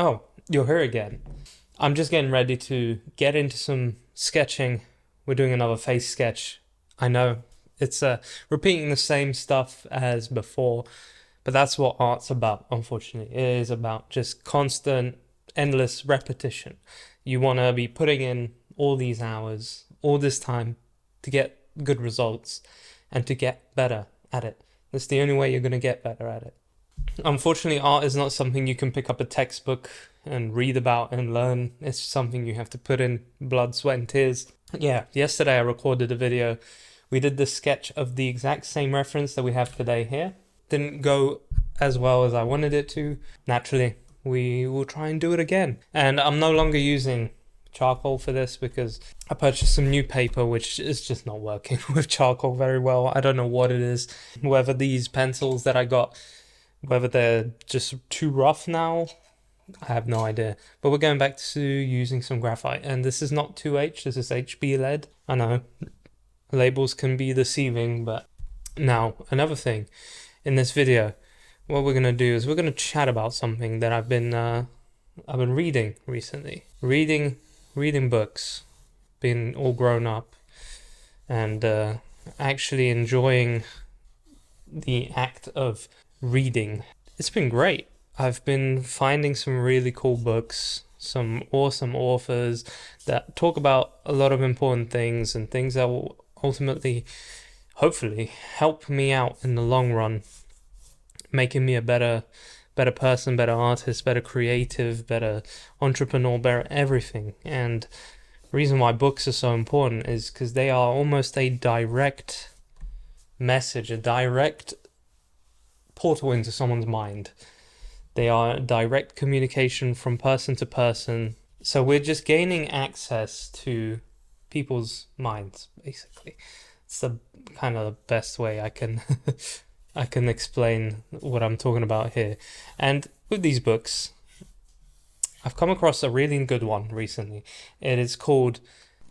Oh, you're here again. I'm just getting ready to get into some sketching. We're doing another face sketch. I know it's repeating the same stuff as before, but that's what art's about, unfortunately. It is about just constant, endless repetition. You want to be putting in all these hours, all this time to get good results and to get better at it. That's the only way you're going to get better at it. Unfortunately, art is not something you can pick up a textbook and read about and learn. It's something you have to put in blood, sweat, and tears. Yeah, yesterday I recorded a video. We did the sketch of the exact same reference that we have today here. Didn't go as well as I wanted it to. Naturally, we will try and do it again. And I'm no longer using charcoal for this because I purchased some new paper which is just not working with charcoal very well. I don't know what it is. Whether these pencils that I got, whether they're just too rough now, I have no idea. But we're going back to using some graphite. And this is not 2H, this is HB lead. I know, labels can be deceiving, but now, another thing. In this video, what we're going to do is we're going to chat about something that I've been reading recently. Reading books, being all grown up, and actually enjoying the act of reading. It's been great. I've been finding some really cool books, some awesome authors that talk about a lot of important things and things that will ultimately, hopefully, help me out in the long run, making me a better person, better artist, better creative, better entrepreneur, better everything. And the reason why books are so important is because they are almost a direct message, a direct portal into someone's mind. They are direct communication from person to person. So we're just gaining access to people's minds, basically. It's the kind of the best way I can I can explain what I'm talking about here. And with these books, I've come across a really good one recently. It is called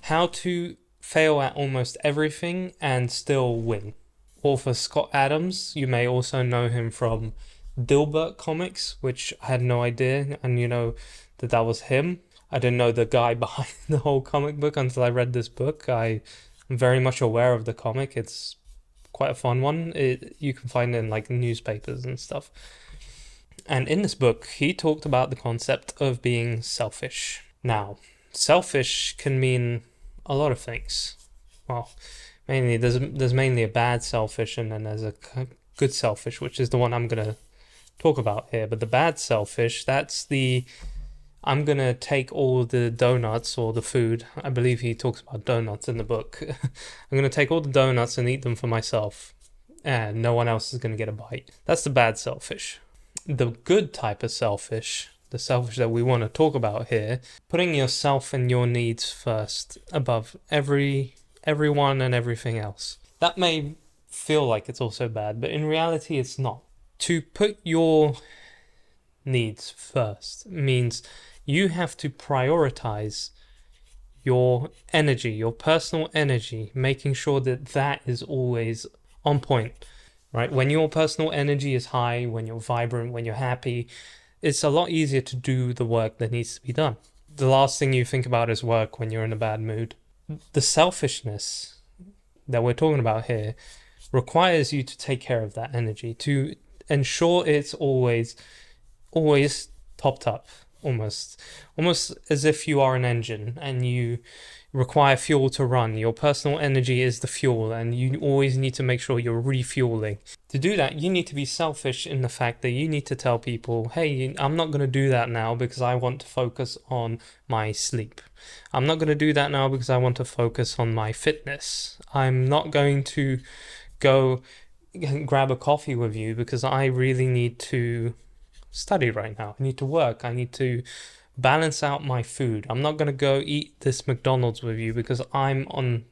How to Fail at Almost Everything and Still Win. Author Scott Adams, you may also know him from Dilbert Comics, which I had no idea, and you know that was him. I didn't know the guy behind the whole comic book until I read this book. I'm very much aware of the comic. It's quite a fun one. You can find it in like newspapers and stuff. And in this book, he talked about the concept of being selfish. Now, selfish can mean a lot of things. Well, mainly there's mainly a bad selfish, and then there's a good selfish, which is the one I'm gonna talk about here. But the bad selfish, that's the I'm gonna take all the donuts or the food. I believe he talks about donuts in the book. I'm gonna take all the donuts and eat them for myself, and no one else is gonna get a bite. That's the bad selfish. The good type of selfish, the selfish that we want to talk about here, putting yourself and your needs first above everyone and everything else. That may feel like it's also bad, but in reality it's not. To put your needs first means you have to prioritize your energy, your personal energy, making sure that that is always on point, right? When your personal energy is high, when you're vibrant, when you're happy, it's a lot easier to do the work that needs to be done. The last thing you think about is work when you're in a bad mood. The selfishness that we're talking about here requires you to take care of that energy, to ensure it's always topped up, almost as if you are an engine and you require fuel to run. Your personal energy is the fuel, and you always need to make sure you're refueling. To do that, you need to be selfish in the fact that you need to tell people, hey, I'm not going to do that now because I want to focus on my sleep. I'm not going to do that now because I want to focus on my fitness. I'm not going to go grab a coffee with you because I really need to study right now. I need to work. I need to balance out my food. I'm not going to go eat this McDonald's with you because I'm on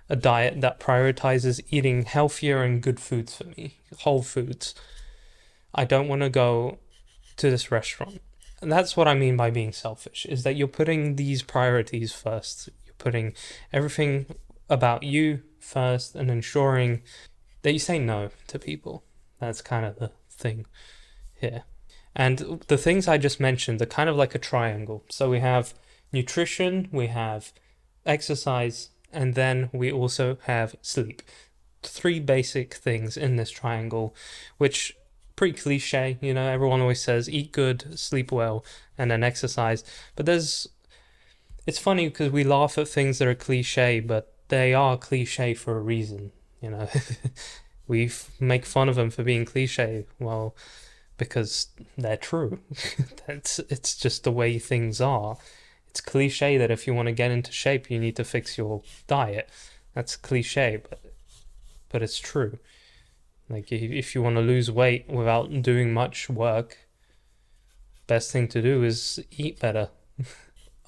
a diet that prioritizes eating healthier and good foods for me, whole foods. I don't want to go to this restaurant. And that's what I mean by being selfish, is that you're putting these priorities first. You're putting everything about you first and ensuring that you say no to people. That's kind of the thing here. And the things I just mentioned are kind of like a triangle. So we have nutrition, we have exercise, and then we also have sleep. Three basic things in this triangle, which pretty cliche, you know, everyone always says eat good, sleep well, and then exercise. But it's funny because we laugh at things that are cliche, but they are cliche for a reason, you know. We make fun of them for being cliche, well, because they're true. It's just the way things are. It's cliche that if you want to get into shape, you need to fix your diet. That's cliche, but it's true. Like if you want to lose weight without doing much work, best thing to do is eat better.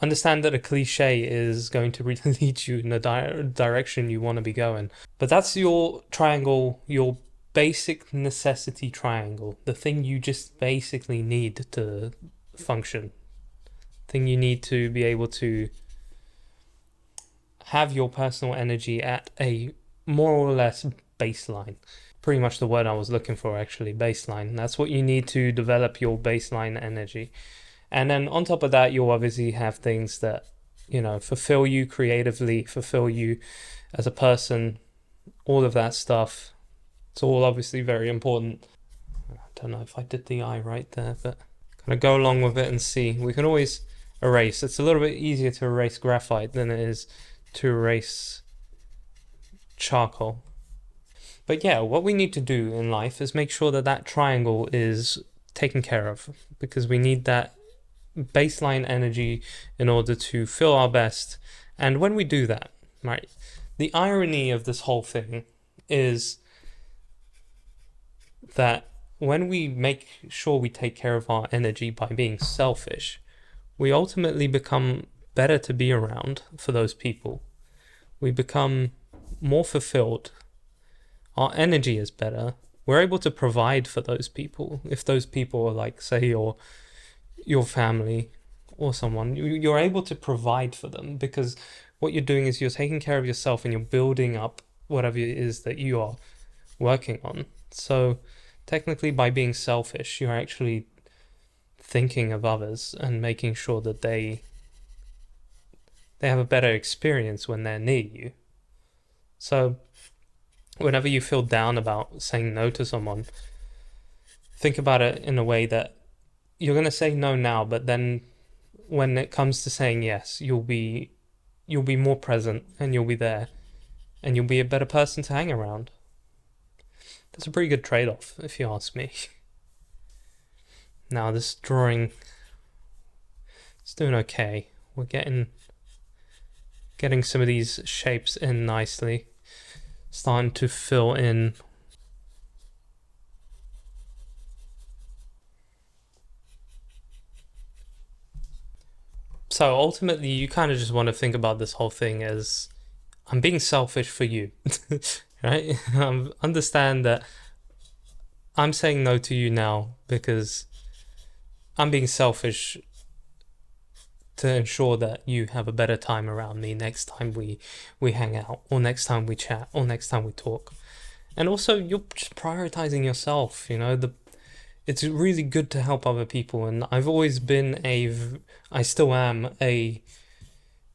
Understand that a cliche is going to lead you in the direction you want to be going. But that's your triangle, your basic necessity triangle, the thing you just basically need to function, thing you need to be able to have your personal energy at a more or less baseline. Pretty much the word I was looking for, actually, baseline. That's what you need to develop your baseline energy. And then on top of that, you'll obviously have things that, you know, fulfill you creatively, fulfill you as a person, all of that stuff. It's all obviously very important. I don't know if I did the eye right there, but gonna go along with it and see. We can always erase. It's a little bit easier to erase graphite than it is to erase charcoal. But yeah, what we need to do in life is make sure that that triangle is taken care of, because we need that baseline energy in order to feel our best. And when we do that, right, the irony of this whole thing is that when we make sure we take care of our energy by being selfish, we ultimately become better to be around for those people. We become more fulfilled. Our energy is better. We're able to provide for those people. If those people are like, say, your family or someone, you're able to provide for them, because what you're doing is you're taking care of yourself and you're building up whatever it is that you are working on. So technically, by being selfish, you're actually thinking of others and making sure that they have a better experience when they're near you. So whenever you feel down about saying no to someone, think about it in a way that you're going to say no now, but then when it comes to saying yes, you'll be more present and you'll be there and you'll be a better person to hang around. That's a pretty good trade-off, if you ask me. Now, this drawing, it's doing okay. We're getting some of these shapes in nicely. Starting to fill in. So ultimately, you kind of just want to think about this whole thing as, I'm being selfish for you, right? Understand that I'm saying no to you now because I'm being selfish to ensure that you have a better time around me next time we hang out, or next time we chat, or next time we talk. And also, you're just prioritizing yourself, you know. It's really good to help other people, and I've always been I still am a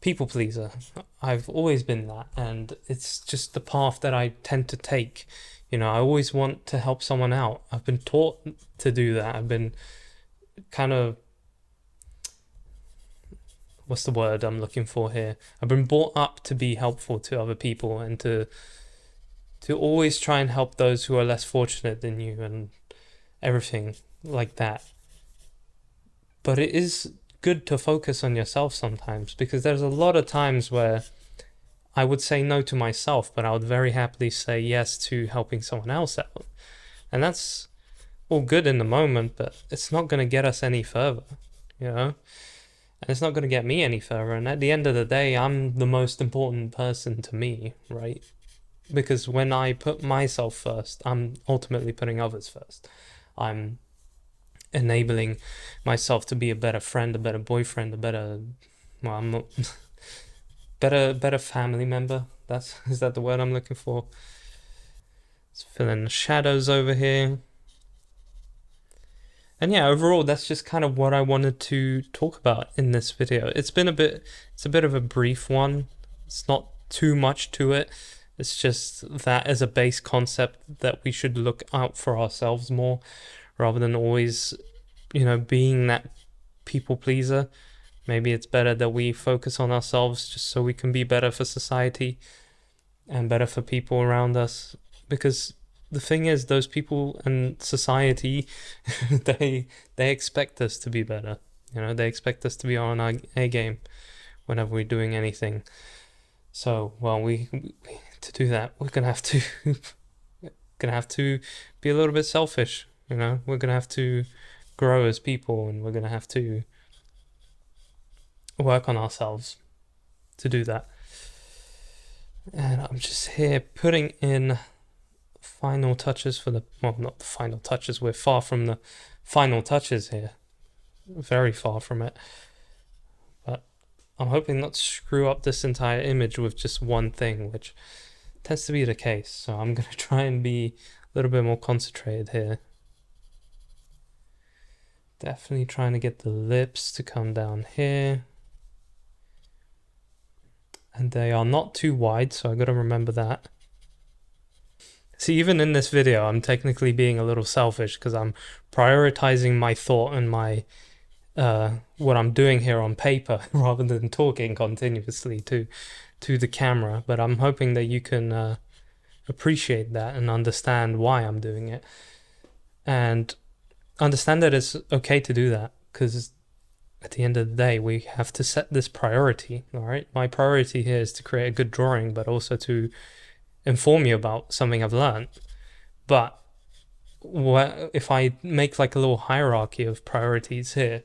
people pleaser. I've always been that, and it's just the path that I tend to take. You know, I always want to help someone out. I've been taught to do that. I've been kind of, what's the word I'm looking for here? I've been brought up to be helpful to other people and to always try and help those who are less fortunate than you and everything like that. But it is good to focus on yourself sometimes, because there's a lot of times where I would say no to myself, but I would very happily say yes to helping someone else out. And that's all good in the moment, but it's not going to get us any further, you know? And it's not going to get me any further. And at the end of the day, I'm the most important person to me, right? Because when I put myself first, I'm ultimately putting others first. I'm enabling myself to be a better friend, a better boyfriend, I'm not, better family member. Is that the word I'm looking for? Let's fill in the shadows over here. And yeah, overall, that's just kind of what I wanted to talk about in this video. It's a bit of a brief one. It's not too much to it. It's just that as a base concept that we should look out for ourselves more rather than always, being that people pleaser. Maybe it's better that we focus on ourselves just so we can be better for society and better for people around us. Because the thing is, those people and society, they expect us to be better. They expect us to be on our A game whenever we're doing anything. So, well, we to do that, we're gonna have to be a little bit selfish. We're gonna have to grow as people, and we're gonna have to work on ourselves to do that. And I'm just here putting in final touches for not the final touches. We're far from the final touches here. Very far from it. But I'm hoping not to screw up this entire image with just one thing, which tends to be the case. So I'm going to try and be a little bit more concentrated here. Definitely trying to get the lips to come down here. And they are not too wide, so I got to remember that. See, even in this video, I'm technically being a little selfish because I'm prioritizing my thought and my what I'm doing here on paper rather than talking continuously to the camera. But I'm hoping that you can appreciate that and understand why I'm doing it, and understand that it's okay to do that, because at the end of the day, we have to set this priority. All right, my priority here is to create a good drawing, but also to inform you about something I've learned. But if I make like a little hierarchy of priorities here,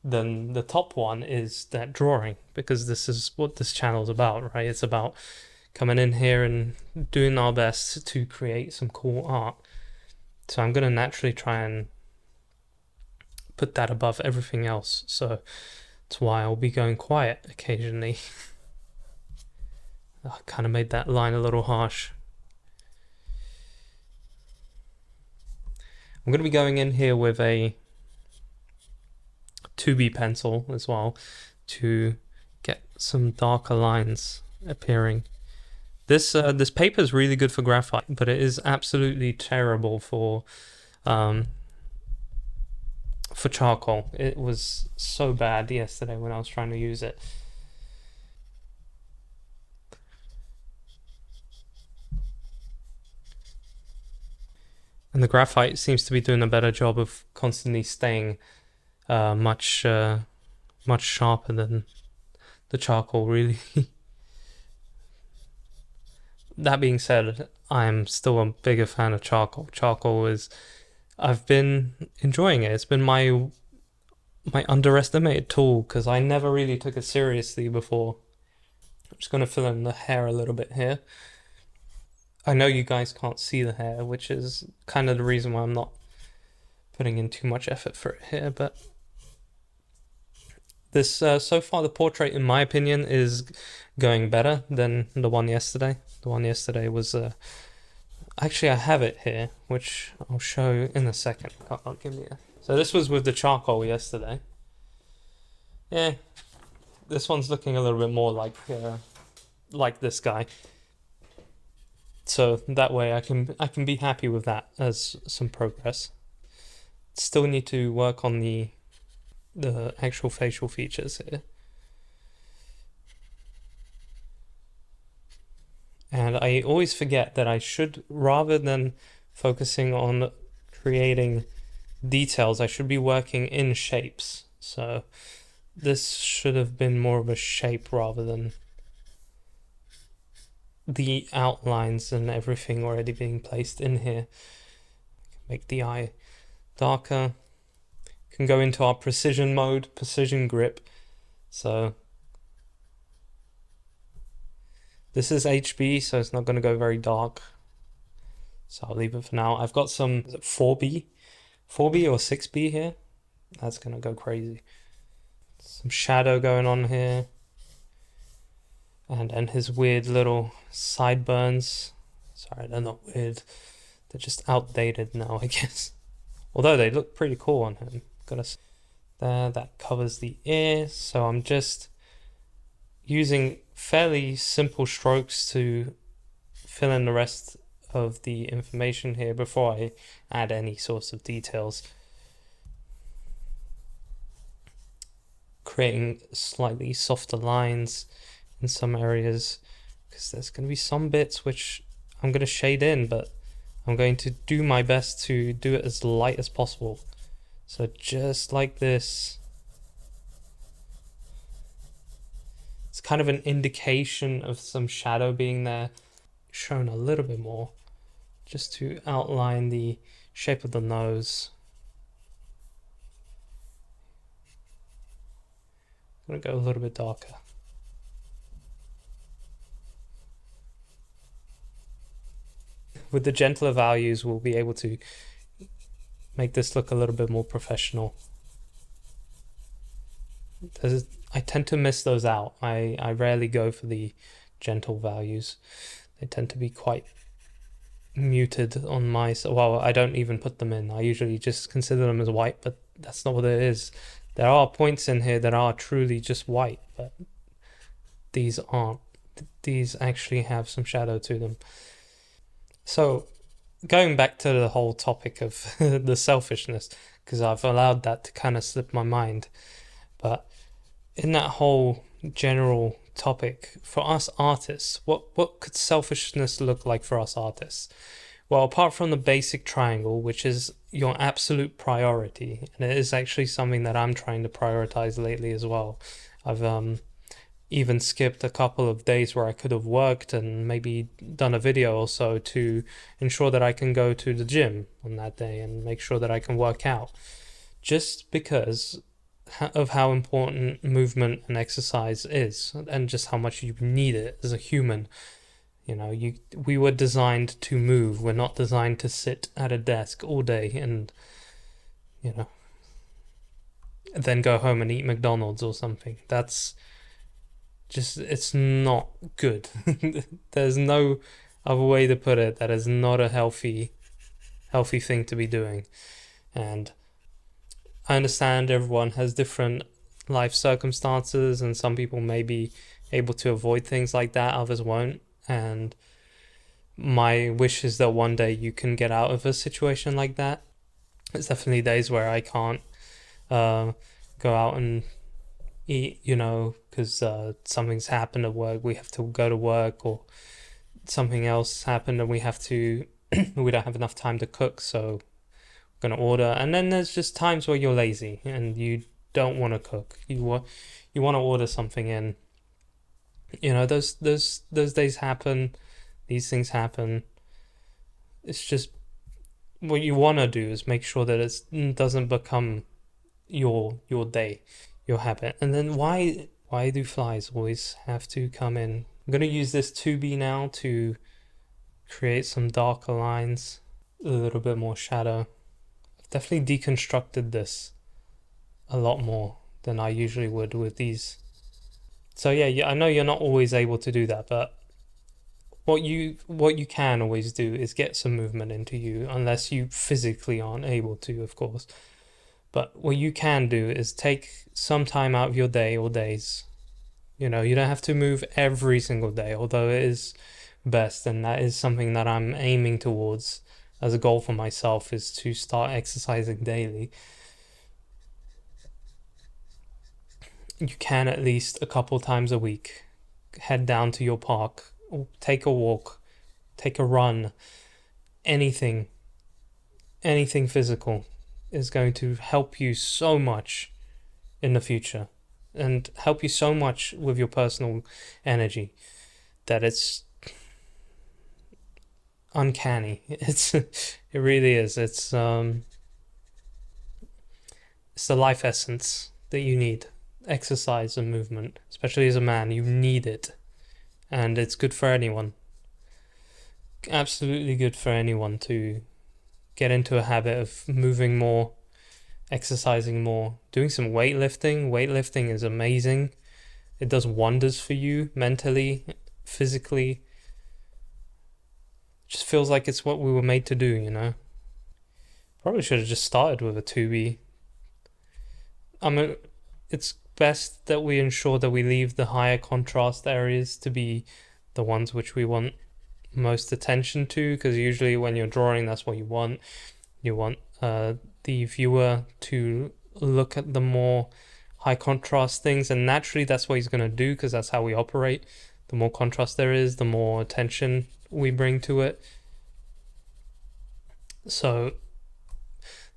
then the top one is that drawing, because this is what this channel is about, right? It's about coming in here and doing our best to create some cool art. So I'm going to naturally try and put that above everything else. So that's why I'll be going quiet occasionally. I kind of made that line a little harsh. I'm going to be going in here with a 2B pencil as well to get some darker lines appearing. This paper is really good for graphite, but it is absolutely terrible for charcoal. It was so bad yesterday when I was trying to use it. And the graphite seems to be doing a better job of constantly staying much sharper than the charcoal, really. That being said, I'm still a bigger fan of charcoal. I've been enjoying it. It's been my underestimated tool, because I never really took it seriously before. I'm just going to fill in the hair a little bit here. I know you guys can't see the hair, which is kind of the reason why I'm not putting in too much effort for it here, but this, so far the portrait, in my opinion, is going better than the one yesterday. The one yesterday was, actually I have it here, which I'll show in a second. So this was with the charcoal yesterday. Yeah, this one's looking a little bit more like this guy. So that way I can be happy with that as some progress. Still need to work on the actual facial features here. And I always forget that I should, rather than focusing on creating details, I should be working in shapes. So this should have been more of a shape rather than the outlines and everything already being placed in here. Make the eye darker. Can go into our precision mode, precision grip. So this is HB, so it's not going to go very dark. So I'll leave it for now. I've got some 4B or 6B here. That's going to go crazy. Some shadow going on here. And his weird little sideburns. Sorry, they're not weird. They're just outdated now, I guess. Although they look pretty cool on him. There, that covers the ear. So I'm just using fairly simple strokes to fill in the rest of the information here before I add any sorts of details. Creating slightly softer lines in some areas, because there's going to be some bits which I'm going to shade in, but I'm going to do my best to do it as light as possible. So just like this. It's kind of an indication of some shadow being there, shown a little bit more, just to outline the shape of the nose. I'm going to go a little bit darker. With the gentler values, we'll be able to make this look a little bit more professional. I tend to miss those out. I rarely go for the gentle values. They tend to be quite muted on my... Well, I don't even put them in. I usually just consider them as white, but that's not what it is. There are points in here that are truly just white, but these aren't. These actually have some shadow to them. So, going back to the whole topic of the selfishness, because I've allowed that to kind of slip my mind, but in that whole general topic, for us artists, what could selfishness look like for us artists? Well, apart from the basic triangle, which is your absolute priority, and it is actually something that I'm trying to prioritize lately as well. I've even skipped a couple of days where I could have worked and maybe done a video or so to ensure that I can go to the gym on that day and make sure that I can work out. Just because of how important movement and exercise is, and just how much you need it as a human. You know, we were designed to move. We're not designed to sit at a desk all day and, you know, then go home and eat McDonald's or something. That's just, it's not good. There's no other way to put it. That is not a healthy thing to be doing. And I understand everyone has different life circumstances, and some people may be able to avoid things like that, others won't. And my wish is that one day you can get out of a situation like that. There's definitely days where I can't go out and eat, you know, because something's happened at work, we have to go to work, or something else happened and we don't have enough time to cook, so we're gonna order. And then there's just times where you're lazy and you don't want to cook, you want to order something in. You know, those days happen, these things happen. It's just, what you want to do is make sure that it doesn't become your day, your habit. And then why do flies always have to come in? I'm going to use this 2B now to create some darker lines, a little bit more shadow. I've definitely deconstructed this a lot more than I usually would with these. So yeah, I know you're not always able to do that, but what you can always do is get some movement into you, unless you physically aren't able to, of course. But what you can do is take some time out of your day or days. You know, you don't have to move every single day, although it is best, and that is something that I'm aiming towards as a goal for myself, is to start exercising daily. You can at least a couple times a week head down to your park, or take a walk, take a run. Anything physical is going to help you so much in the future, and help you so much with your personal energy, that it's uncanny. It really is. It's the life essence that you need. Exercise and movement, especially as a man, you need it, and it's good for anyone. Absolutely good for anyone to get into a habit of moving more, exercising more, doing some weightlifting. Weightlifting is amazing. It does wonders for you mentally, physically. It just feels like it's what we were made to do, you know. Probably should have just started with a 2B. I mean, it's best that we ensure that we leave the higher contrast areas to be the ones which we want most attention to, because usually when you're drawing, that's what you want. You want the viewer to look at the more high contrast things, and naturally that's what he's going to do, because that's how we operate. The more contrast there is, the more attention we bring to it. So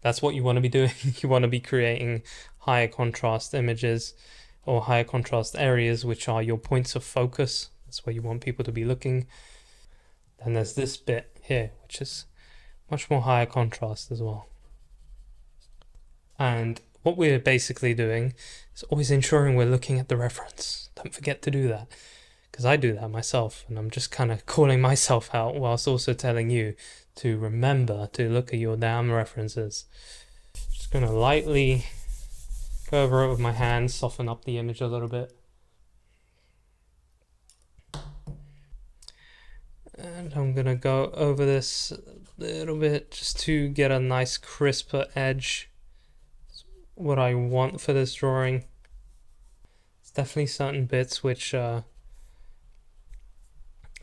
that's what you want to be doing. You want to be creating higher contrast images or higher contrast areas, which are your points of focus. That's where you want people to be looking. Then there's this bit here, which is much more higher contrast as well. And what we're basically doing is always ensuring we're looking at the reference. Don't forget to do that, because I do that myself, and I'm just kind of calling myself out whilst also telling you to remember to look at your damn references. Just gonna lightly go over it with my hands, soften up the image a little bit. And I'm gonna go over this a little bit just to get a nice crisper edge. That's what I want for this drawing. It's definitely certain bits which are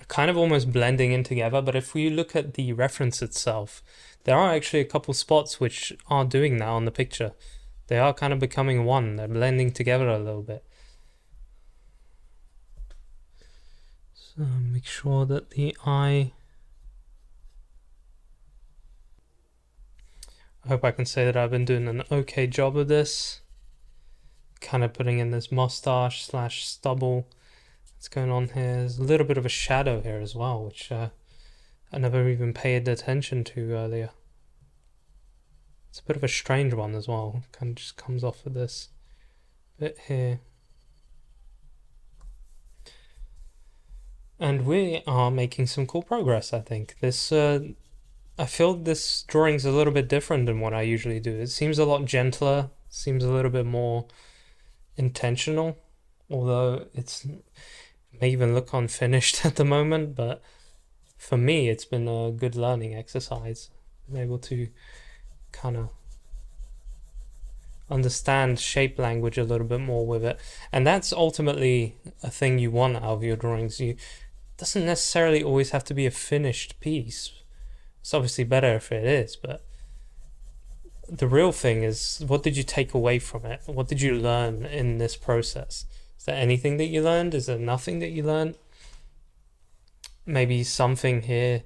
kind of almost blending in together, but if we look at the reference itself, there are actually a couple spots which are doing that on the picture. They are kind of becoming one. They're blending together a little bit. So make sure that the eye... I hope I can say that I've been doing an okay job of this. Kind of putting in this mustache slash stubble that's going on here. There's a little bit of a shadow here as well, which I never even paid attention to earlier. It's a bit of a strange one as well. Kind of just comes off of this bit here. And we are making some cool progress, I think. This, I feel this drawing's a little bit different than what I usually do. It seems a lot gentler, seems a little bit more intentional, although it may even look unfinished at the moment, but for me it's been a good learning exercise. I'm able to kind of understand shape language a little bit more with it, and that's ultimately a thing you want out of your drawings. It doesn't necessarily always have to be a finished piece. It's obviously better if it is, but the real thing is, what did you take away from it? What did you learn in this process? Is there anything that you learned? Is there nothing that you learned? Maybe something here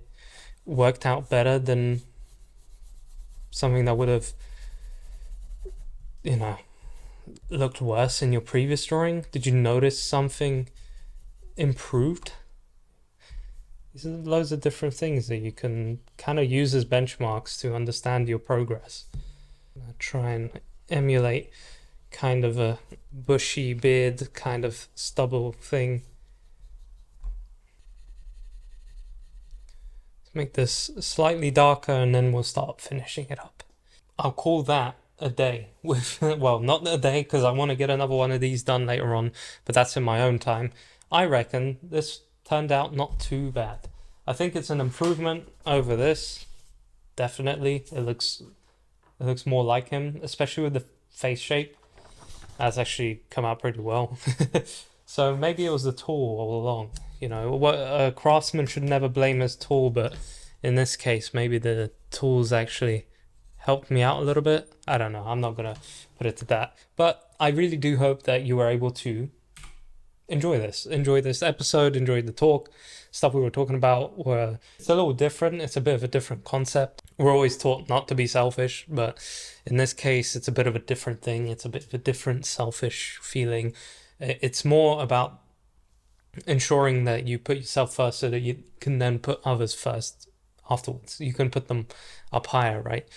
worked out better than something that would have, you know, looked worse in your previous drawing. Did you notice something improved? These are loads of different things that you can kind of use as benchmarks to understand your progress. I'll try and emulate kind of a bushy beard kind of stubble thing. Let's make this slightly darker and then we'll start finishing it up. I'll call that a day with, well, not a day because I want to get another one of these done later on, but that's in my own time. I reckon this turned out not too bad. I think it's an improvement over this. Definitely. It looks more like him, especially with the face shape. That's actually come out pretty well. So maybe it was the tool all along. You know, what a craftsman should never blame his tool, but in this case, maybe the tools actually helped me out a little bit. I don't know. I'm not gonna put it to that, but I really do hope that you were able to enjoy this episode, enjoy the talk. Stuff we were talking about it's a little different. It's a bit of a different concept. We're always taught not to be selfish, but in this case it's a bit of a different thing. It's a bit of a different selfish feeling. It's more about ensuring that you put yourself first so that you can then put others first afterwards. You can put them up higher, right?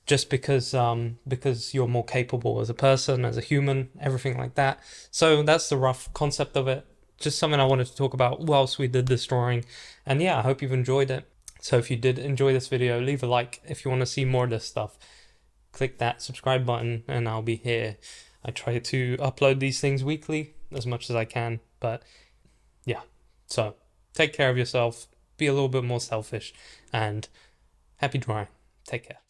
Just because you're more capable as a person, as a human, everything like that. So that's the rough concept of it. Just something I wanted to talk about whilst we did this drawing. And yeah, I hope you've enjoyed it. So if you did enjoy this video, leave a like. If you want to see more of this stuff, click that subscribe button and I'll be here. I try to upload these things weekly as much as I can. But yeah, so take care of yourself. Be a little bit more selfish and happy drawing. Take care.